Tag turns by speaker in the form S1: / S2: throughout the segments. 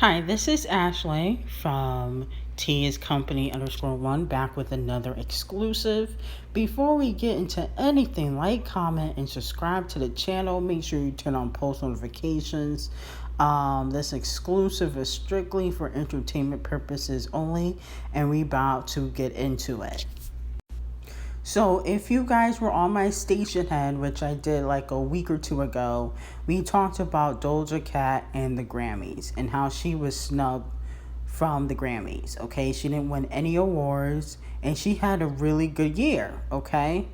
S1: Hi, this is Ashley from T is Company _1 back with another exclusive. Before we get into anything, like, comment, and subscribe to the channel. Make sure you turn on post notifications. This exclusive is strictly for entertainment purposes only, and we about to get into it. So, if you guys were on my station head, which I did like a week or two ago, we talked about DOJA Cat and the Grammys and how she was snubbed from the Grammys. Okay, she didn't win any awards and she had a really good year. Okay,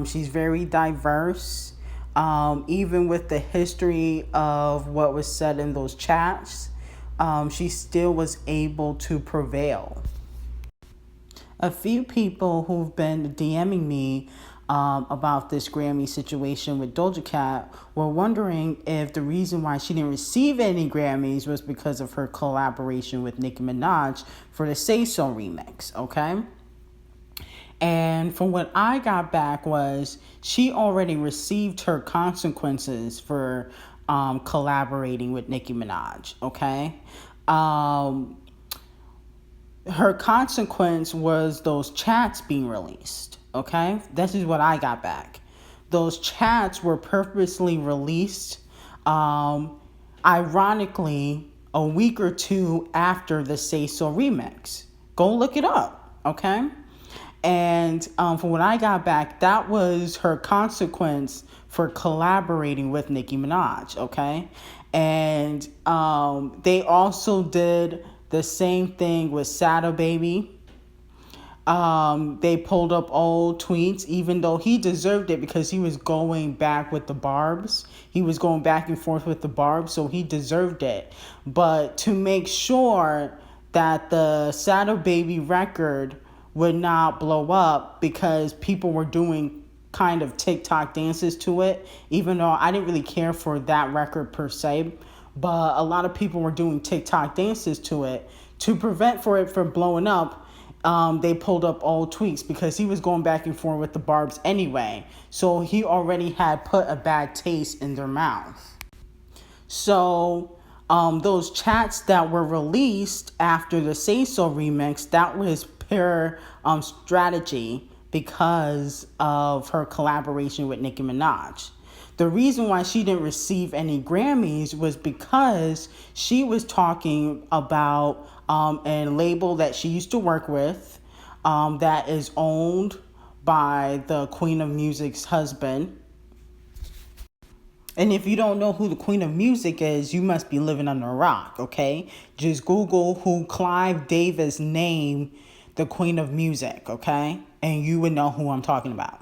S1: she's very diverse. Even with the history of what was said in those chats, she still was able to prevail. A few people who've been DMing me about this Grammy situation with Doja Cat were wondering if the reason why she didn't receive any Grammys was because of her collaboration with Nicki Minaj for the Say So remix, okay? And from what I got back was she already received her consequences for collaborating with Nicki Minaj, okay? Her consequence was those chats being released. Okay, this is what I got back. Those chats were purposely released, ironically, a week or two after the Say So remix. Go look it up. Okay, and from what I got back, that was her consequence for collaborating with Nicki Minaj. Okay, and they also did the same thing with Sada Baby. They pulled up old tweets, even though he deserved it because he was going back with the Barbs. He was going back and forth with the Barbs, so he deserved it. But to make sure that the Sada Baby record would not blow up because people were doing kind of TikTok dances to it, even though I didn't really care for that record per se, but a lot of people were doing TikTok dances to it. To prevent for it from blowing up, they pulled up old tweets because he was going back and forth with the Barbs anyway. So he already had put a bad taste in their mouth. So those chats that were released after the Say So remix, that was pure strategy because of her collaboration with Nicki Minaj. The reason why she didn't receive any Grammys was because she was talking about a label that she used to work with that is owned by the Queen of Music's husband. And if you don't know who the Queen of Music is, you must be living under a rock, okay? Just Google who Clive Davis named the Queen of Music, okay? And you would know who I'm talking about.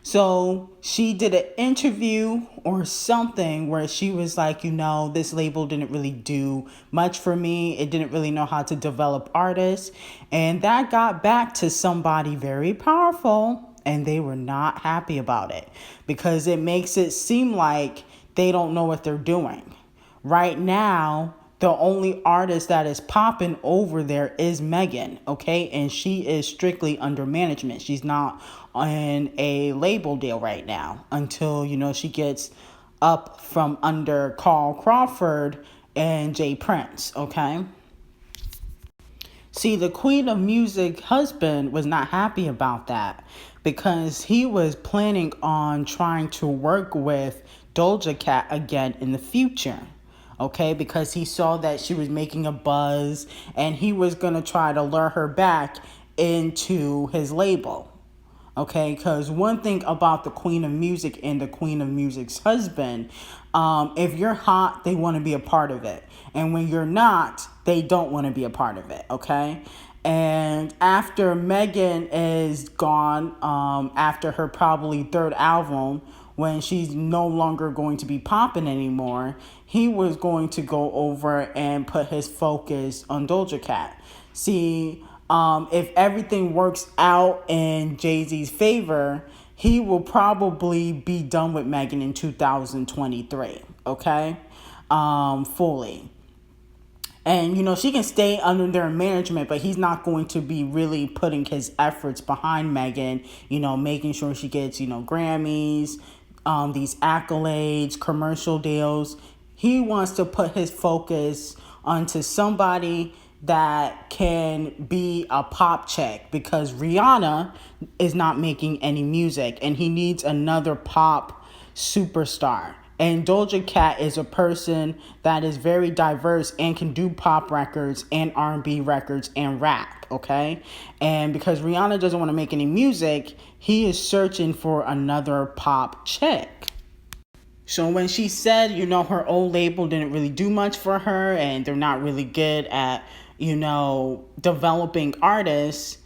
S1: So she did an interview or something where she was like, this label didn't really do much for me. It didn't really know how to develop artists. And that got back to somebody very powerful, and they were not happy about it because it makes it seem like they don't know what they're doing. Right now, the only artist that is popping over there is Megan, okay? And she is strictly under management. She's not in a label deal right now until, she gets up from under Carl Crawford and Jay Prince, okay? See, the Queen of Music husband was not happy about that because he was planning on trying to work with Doja Cat again in the future. Okay, because he saw that she was making a buzz and he was going to try to lure her back into his label. Okay, because one thing about the Queen of Music and the Queen of Music's husband, if you're hot, they want to be a part of it. And when you're not, they don't want to be a part of it. Okay. And after Megan is gone, after her probably third album, when she's no longer going to be popping anymore, he was going to go over and put his focus on Doja Cat. See, if everything works out in Jay-Z's favor, he will probably be done with Megan in 2023, okay? Fully. And, she can stay under their management, but he's not going to be really putting his efforts behind Megan, making sure she gets, Grammys, these accolades, commercial deals. He wants to put his focus onto somebody that can be a pop chick, because Rihanna is not making any music and he needs another pop superstar. And DOJA Cat is a person that is very diverse and can do pop records and R&B records and rap, okay? And because Rihanna doesn't want to make any music, he is searching for another pop chick. So when she said, her old label didn't really do much for her and they're not really good at, developing artists,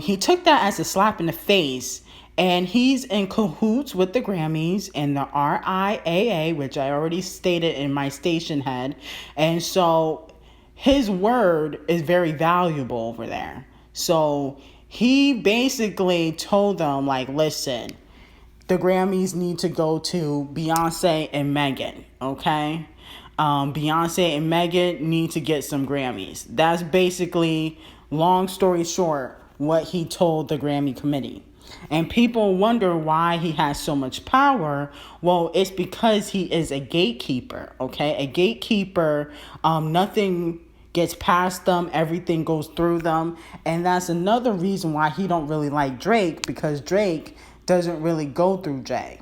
S1: he took that as a slap in the face. And he's in cahoots with the Grammys and the RIAA, which I already stated in my station head. And so his word is very valuable over there. So he basically told them, like, listen, the Grammys need to go to Beyonce and Megan, okay? Beyonce and Megan need to get some Grammys. That's basically, long story short, what he told the Grammy committee. And people wonder why he has so much power. Well, it's because he is a gatekeeper, okay? A gatekeeper, nothing gets past them, everything goes through them. And that's another reason why he don't really like Drake, because Drake doesn't really go through Jay.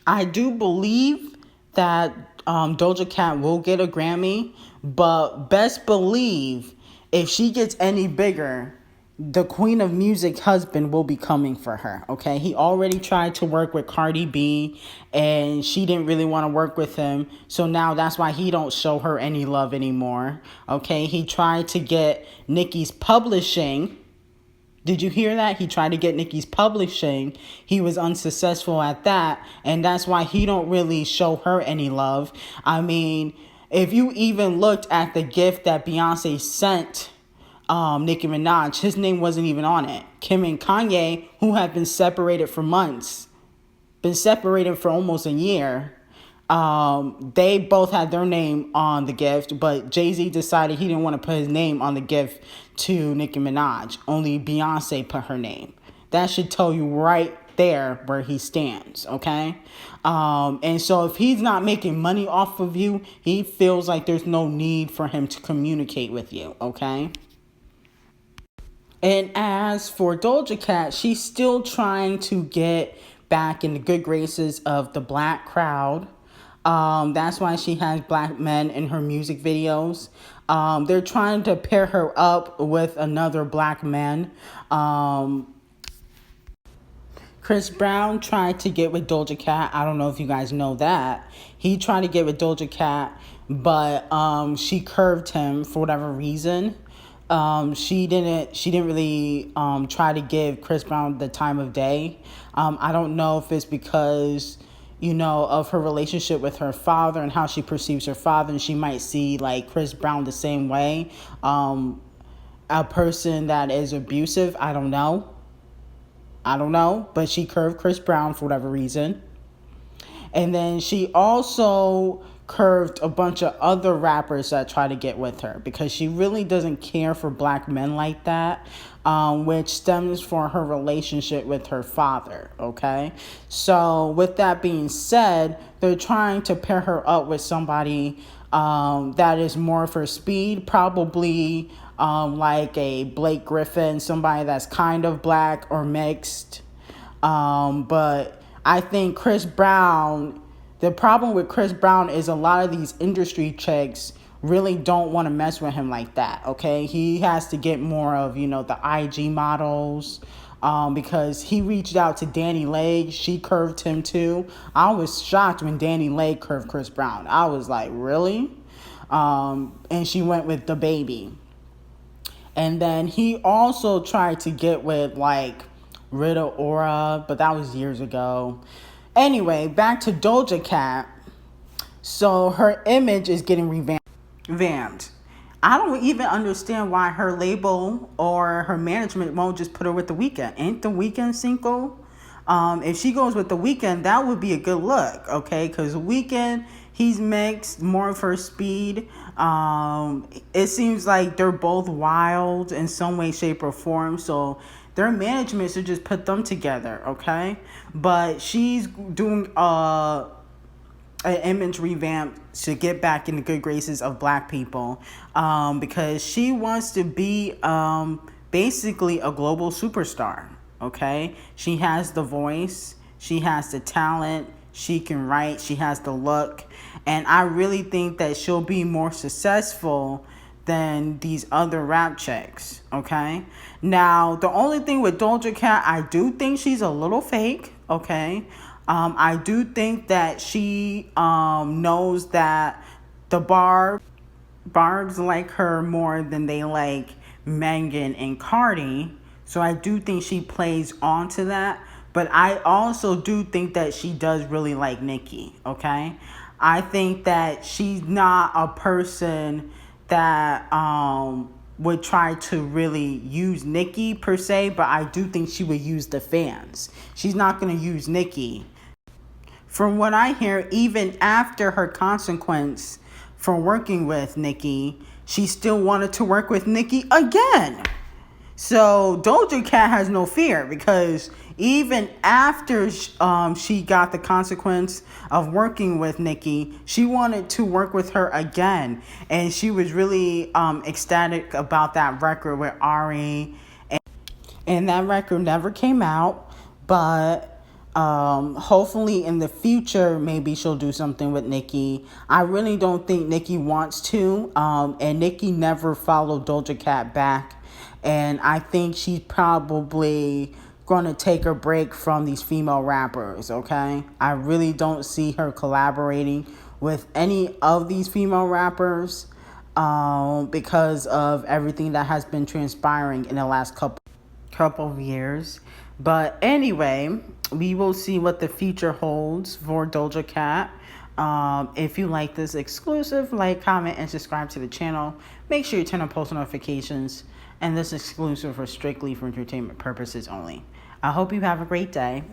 S1: I do believe that DOJA Cat will get a Grammy, but best believe if she gets any bigger, the Queen of Music husband will be coming for her, okay? He already tried to work with Cardi B, and she didn't really want to work with him. So now that's why he don't show her any love anymore, okay? He tried to get Nicki's publishing. Did you hear that? He tried to get Nicki's publishing. He was unsuccessful at that, and that's why he don't really show her any love. I mean, if you even looked at the gift that Beyonce sent Nicki Minaj, his name wasn't even on it. Kim and Kanye, who have been separated for months, been separated for almost a year, they both had their name on the gift, but Jay-Z decided he didn't want to put his name on the gift to Nicki Minaj. Only Beyonce put her name. That should tell you right there where he stands, okay? And so if he's not making money off of you, he feels like there's no need for him to communicate with you, okay? And as for DOJA Cat, she's still trying to get back in the good graces of the black crowd. That's why she has black men in her music videos. They're trying to pair her up with another black man. Chris Brown tried to get with DOJA Cat. I don't know if you guys know that. He tried to get with DOJA Cat, but she curved him for whatever reason. She didn't really try to give Chris Brown the time of day. I don't know if it's because, of her relationship with her father and how she perceives her father, and she might see like Chris Brown the same way. A person that is abusive, I don't know, but she curved Chris Brown for whatever reason. And then she also curved a bunch of other rappers that try to get with her, because she really doesn't care for black men like that, which stems from her relationship with her father, okay? So with that being said, they're trying to pair her up with somebody that is more for speed, probably like a Blake Griffin, somebody that's kind of black or mixed. But I think Chris Brown, the problem with Chris Brown is a lot of these industry chicks really don't want to mess with him like that, okay? He has to get more of, the IG models, because he reached out to Danny Lake. She curved him too. I was shocked when Danny Lake curved Chris Brown. I was like, really? And she went with the baby. And then he also tried to get with like Rita Ora, but that was years ago. Anyway, back to DOJA Cat. So her image is getting revamped. I don't even understand why her label or her management won't just put her with The Weeknd. Ain't The Weeknd single? If she goes with The Weeknd, that would be a good look, okay? Because The Weeknd, he's mixed, more of her speed. It seems like they're both wild in some way, shape, or form. So their management should just put them together, okay? But she's doing a an image revamp to get back in the good graces of black people, because she wants to be basically a global superstar. Okay, she has the voice, she has the talent, she can write, she has the look, and I really think that she'll be more successful than these other rap chicks. Okay, now the only thing with Doja Cat, I do think she's a little fake. Okay, I do think that she knows that the Barbs like her more than they like Megan and Cardi. So I do think she plays onto that. But I also do think that she does really like Nicki, okay? I think that she's not a person that would try to really use Nicki per se, but I do think she would use the fans. She's not going to use Nicki. From what I hear, even after her consequence for working with Nicki, she still wanted to work with Nicki again. So Doja Cat has no fear, because even after she got the consequence of working with Nicki, she wanted to work with her again. And she was really ecstatic about that record with Ari. And that record never came out, but hopefully in the future, maybe she'll do something with Nicki. I really don't think Nicki wants to. And Nicki never followed Doja Cat back. And I think she's probably going to take a break from these female rappers, okay? I really don't see her collaborating with any of these female rappers because of everything that has been transpiring in the last couple of years. But anyway, we will see what the future holds for Doja Cat. If you like this exclusive, like, comment, and subscribe to the channel. Make sure you turn on post notifications. And this exclusive is strictly for entertainment purposes only. I hope you have a great day.